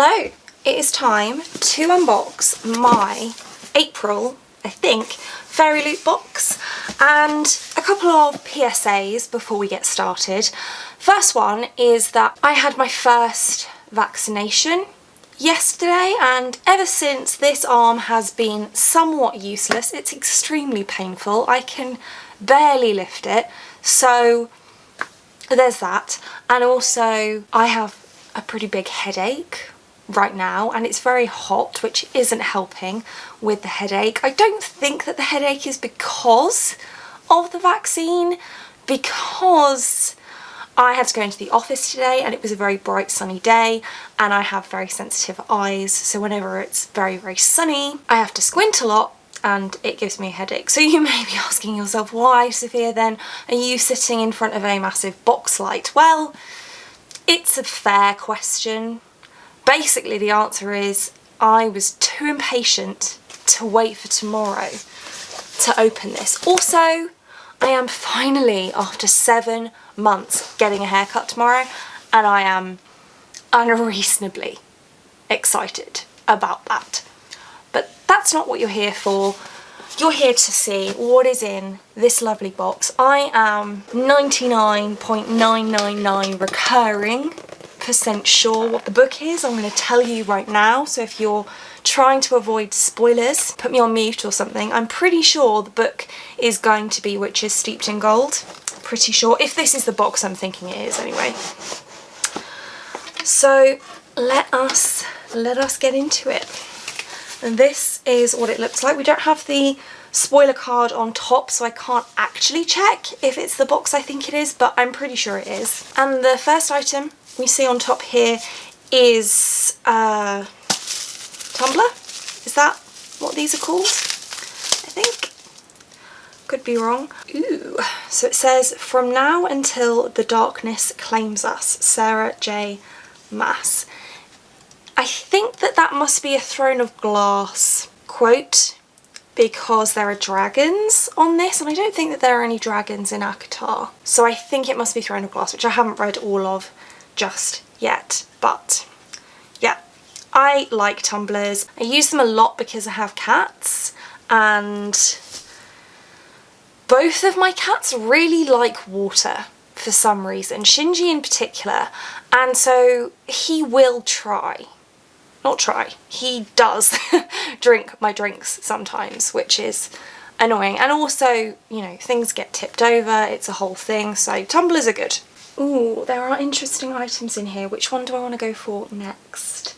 Hello! It is time to unbox my April, I think, Fairyloot box and a couple of PSAs before we get started. First one is that I had my first vaccination yesterday, and ever since this arm has been somewhat useless. It's extremely painful. I can barely lift it, so there's that. And also I have a pretty big headache right now, and it's very hot, which isn't helping with the headache. I don't think that the headache is because of the vaccine, because I had to go into the office today and it was a very bright sunny day, and I have very sensitive eyes, so whenever it's very, very sunny I have to squint a lot and it gives me a headache. So you may be asking yourself, why, Sophia, then are you sitting in front of a massive box light? Well, it's a fair question. Basically the answer is I was too impatient to wait for tomorrow to open this. Also, I am finally, after 7 months, getting a haircut tomorrow, and I am unreasonably excited about that. But that's not what you're here for. You're here to see what is in this lovely box. I am 99.999 recurring % sure what the book is. I'm going to tell you right now, so if you're trying to avoid spoilers, put me on mute or something. I'm pretty sure the book is going to be Witches Steeped in Gold. Pretty sure, if this is the box I'm thinking it is anyway. So let us get into it. And this is what it looks like. We don't have the spoiler card on top, so I can't actually check if it's the box I think it is, but I'm pretty sure it is. And the first item we see on top here is Tumbler. Is that what these are called? I think. Could be wrong. Ooh. So it says, "From now until the darkness claims us, Sarah J. Maas." I think that must be a Throne of Glass quote, because there are dragons on this, and I don't think that there are any dragons in ACOTAR. So I think it must be Throne of Glass, which I haven't read all of just yet. But yeah, I like tumblers. I use them a lot because I have cats, and both of my cats really like water for some reason, Shinji in particular, and so he will try. Not try, he does drink my drinks sometimes, which is annoying. And also, you know, things get tipped over, it's a whole thing, so tumblers are good. Ooh, there are interesting items in here. Which one do I want to go for next?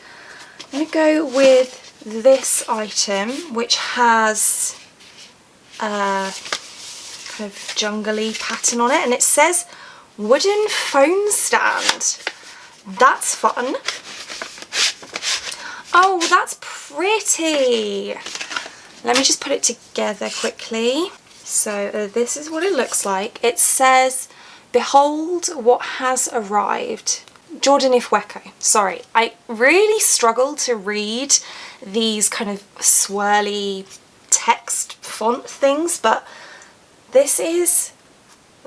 I'm going to go with this item, which has a kind of jungly pattern on it, and it says wooden phone stand. That's fun. Oh, that's pretty. Let me just put it together quickly. So this is what it looks like. It says, "Behold what has arrived." Jordan Ifweko. Sorry, I really struggle to read these kind of swirly text font things, but this is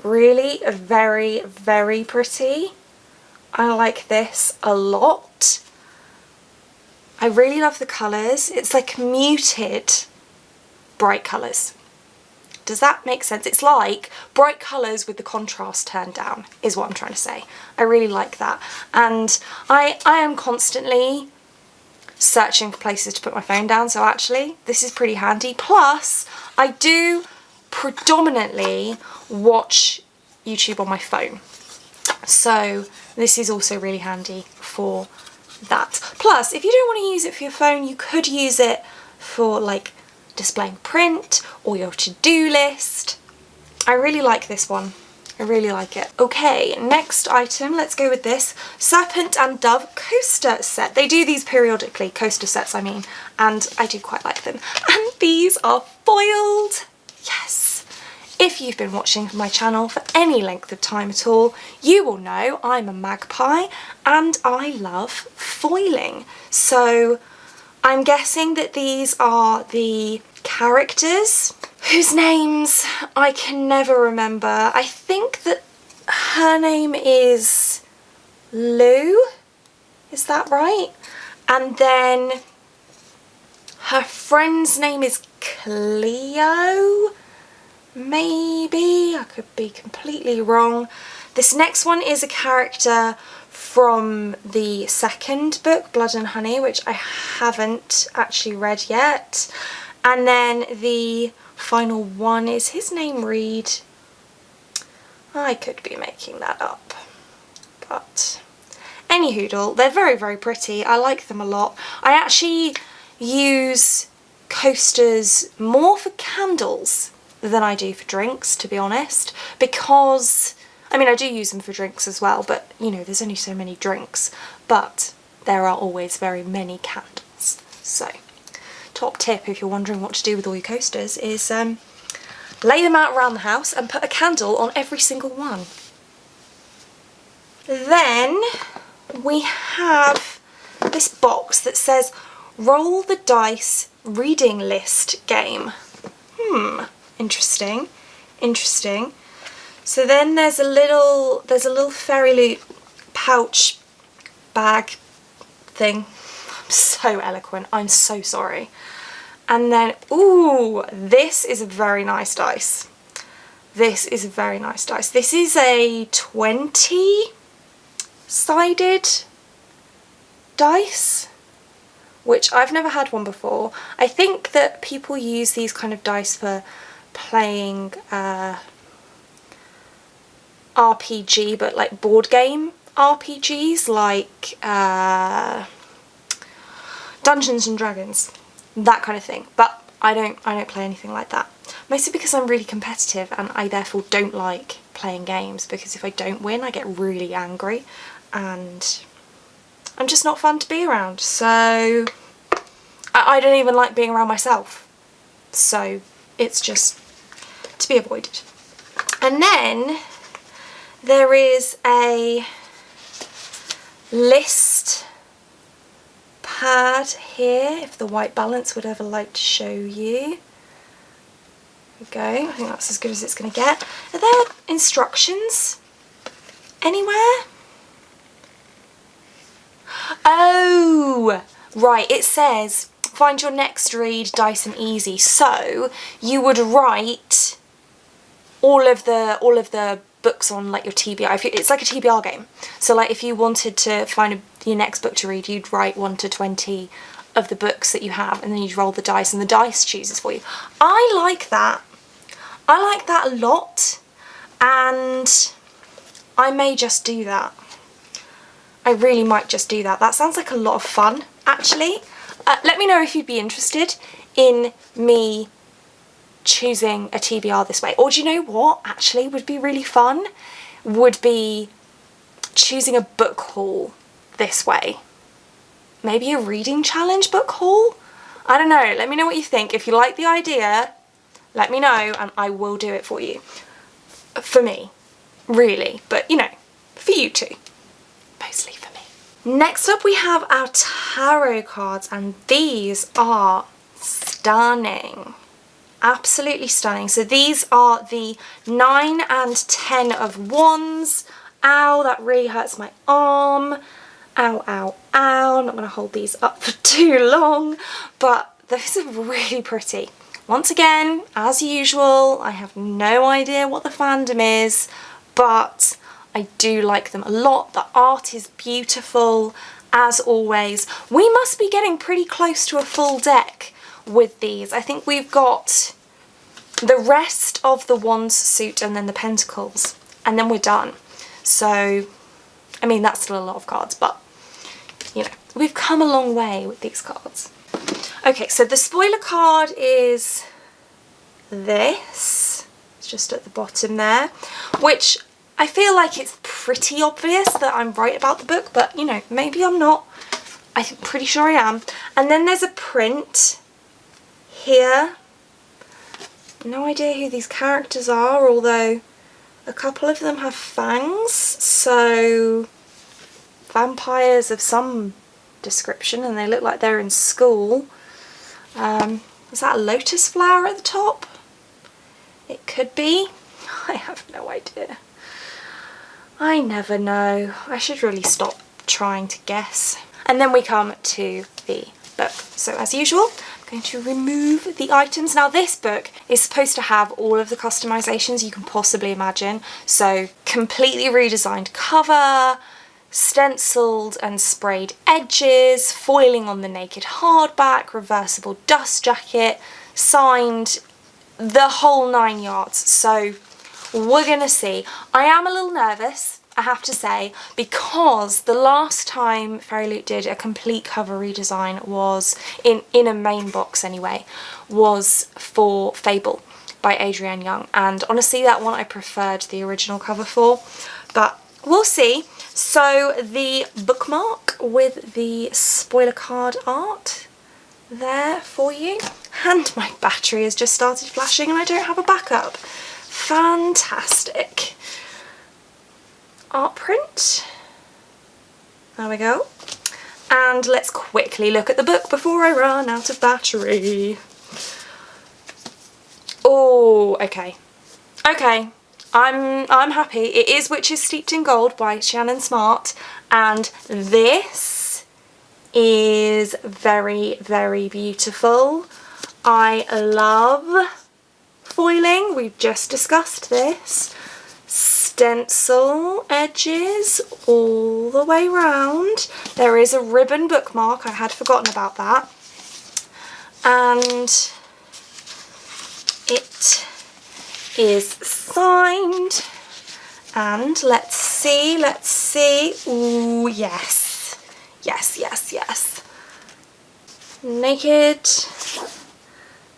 really very, very pretty. I like this a lot. I really love the colours. It's like muted bright colours. Does that make sense? It's like bright colours with the contrast turned down, is what I'm trying to say. I really like that. And I am constantly searching for places to put my phone down, so actually this is pretty handy. Plus, I do predominantly watch YouTube on my phone, so this is also really handy for that. Plus, if you don't want to use it for your phone, you could use it for like displaying print or your to-do list. I really like this one. I really like it. Okay, next item, let's go with this Serpent and Dove coaster set. They do these periodically, coaster sets I mean, and I do quite like them. And these are foiled. Yes. If you've been watching my channel for any length of time at all, you will know I'm a magpie and I love foiling. So I'm guessing that these are the characters whose names I can never remember. I think that her name is Lou, is that right? And then her friend's name is Cleo, maybe, I could be completely wrong. This next one is a character from the second book, Blood and Honey, which I haven't actually read yet. And then the final one is, his name Reed. I could be making that up, but anyhoodle, they're very, very pretty. I like them a lot. I actually use coasters more for candles than I do for drinks, to be honest, because I mean, I do use them for drinks as well, but you know, there's only so many drinks, but there are always very many candles. So, top tip if you're wondering what to do with all your coasters is lay them out around the house and put a candle on every single one. Then we have this box that says Roll the Dice Reading List Game. Interesting, interesting. So then there's a little Fairyloot pouch bag thing. I'm so eloquent, I'm so sorry. And then, ooh, this is a very nice dice. This is a very nice dice. This is a 20-sided dice, which I've never had one before. I think that people use these kind of dice for playing RPG, but like board game RPGs, like Dungeons and Dragons, that kind of thing. But I don't play anything like that. Mostly because I'm really competitive and I therefore don't like playing games, because if I don't win I get really angry and I'm just not fun to be around. So I don't even like being around myself. So it's just to be avoided. And then there is a list pad here, if the white balance would ever like to show you. There we go, I think that's as good as it's going to get. Are there instructions anywhere? Oh, right, it says find your next read, dice and easy. So you would write all of the books on like your TBR. It's like a TBR game. So like if you wanted to find your next book to read, you'd write 1 to 20 of the books that you have, and then you'd roll the dice and the dice chooses for you. I like that. I like that a lot, and I may just do that. I really might just do that. That sounds like a lot of fun, actually. Let me know if you'd be interested in me choosing a TBR this way. Or do you know what actually would be really fun? Would be choosing a book haul this way. Maybe a reading challenge book haul? I don't know, let me know what you think. If you like the idea, let me know and I will do it for you. For me, really, but you know, for you too. Mostly for me. Next up we have our tarot cards, and these are stunning. Absolutely stunning. So these are the 9 and 10 of Wands. Ow, that really hurts my arm. Ow, ow, ow. I'm not going to hold these up for too long, but those are really pretty. Once again, as usual, I have no idea what the fandom is, but I do like them a lot. The art is beautiful, as always. We must be getting pretty close to a full deck with these. I think we've got the rest of the Wands suit and then the Pentacles, and then we're done. So, I mean, that's still a lot of cards, but, you know, we've come a long way with these cards. Okay, so the spoiler card is this. It's just at the bottom there, which I feel like it's pretty obvious that I'm right about the book, but, you know, maybe I'm not. I'm pretty sure I am. And then there's a print here. No idea who these characters are, although a couple of them have fangs, so vampires of some description, and they look like they're in school. Is that a lotus flower at the top? It could be. I have no idea. I never know. I should really stop trying to guess. And then we come to the book. So as usual, I'm going to remove the items. Now this book is supposed to have all of the customizations you can possibly imagine. So completely redesigned cover, stenciled and sprayed edges, foiling on the naked hardback, reversible dust jacket, signed, the whole 9 yards. So we're gonna see. I am a little nervous, I have to say, because the last time Fairyloot did a complete cover redesign was, in a main box anyway, was for Fable by Adrienne Young, and honestly that one I preferred the original cover for, but we'll see. So the bookmark with the spoiler card art there for you, and my battery has just started flashing and I don't have a backup. Fantastic. Art print, there we go, and let's quickly look at the book before I run out of battery. Oh, okay, I'm happy. It is Witches Steeped in Gold by Shannon Smart, and this is very, very beautiful. I love foiling, we've just discussed this. Stencil edges all the way round. There is a ribbon bookmark, I had forgotten about that. And it is signed, and let's see, ooh, yes, naked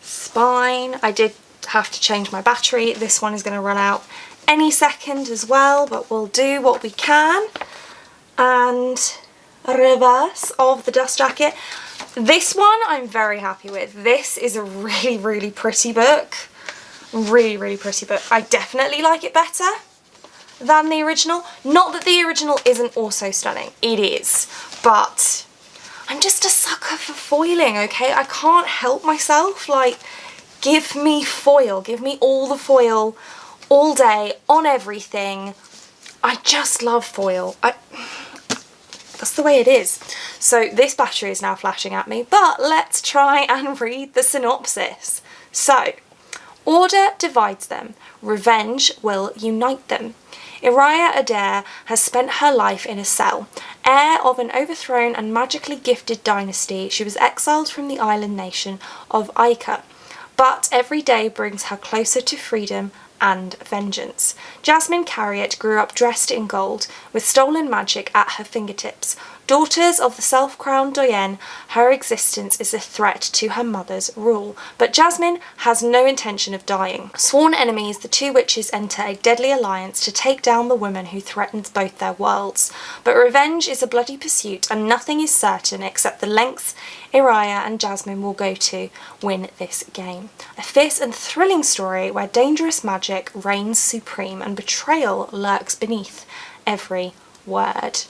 spine. I did have to change my battery, this one is going to run out any second as well, but we'll do what we can. And a reverse of the dust jacket. This one I'm very happy with. This is a really, really pretty book. Really, really pretty book. I definitely like it better than the original. Not that the original isn't also stunning. It is. But I'm just a sucker for foiling, okay? I can't help myself. Like, give me foil. Give me all the foil all day on everything. I just love foil. That's the way it is. So this battery is now flashing at me, but let's try and read the synopsis. So, order divides them, revenge will unite them. Iriah Adair has spent her life in a cell. Heir of an overthrown and magically gifted dynasty, she was exiled from the island nation of Ica. But every day brings her closer to freedom and vengeance. Jasmine Carriot grew up dressed in gold, with stolen magic at her fingertips. Daughters of the self-crowned Doyen, her existence is a threat to her mother's rule. But Jasmine has no intention of dying. Sworn enemies, the two witches enter a deadly alliance to take down the woman who threatens both their worlds. But revenge is a bloody pursuit, and nothing is certain except the lengths Iriah and Jasmine will go to win this game. A fierce and thrilling story where dangerous magic reigns supreme and betrayal lurks beneath every word.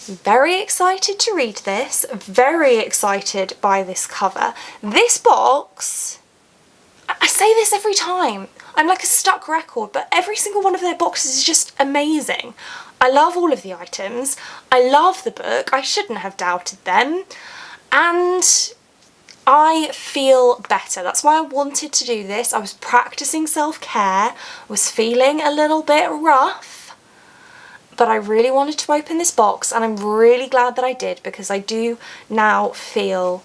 Very excited to read this, very excited by this cover. This box, I say this every time, I'm like a stuck record, but every single one of their boxes is just amazing. I love all of the items, I love the book, I shouldn't have doubted them, and I feel better. That's why I wanted to do this. I was practicing self-care, was feeling a little bit rough, but I really wanted to open this box, and I'm really glad that I did, because I do now feel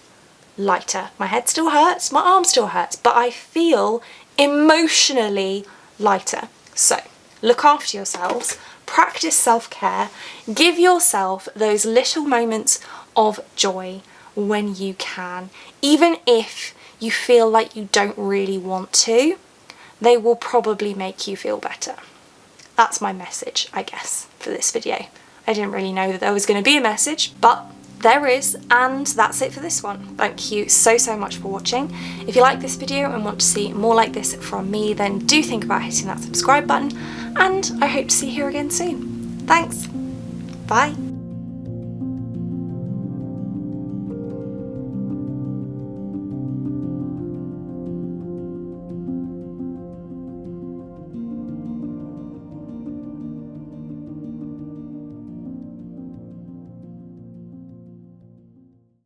lighter. My head still hurts, my arm still hurts, but I feel emotionally lighter. So look after yourselves, practice self-care, give yourself those little moments of joy when you can. Even if you feel like you don't really want to, they will probably make you feel better. That's my message, I guess, for this video. I didn't really know that there was going to be a message, but there is, and that's it for this one. Thank you so much for watching. If you like this video and want to see more like this from me, then do think about hitting that subscribe button, and I hope to see you here again soon. Thanks, bye.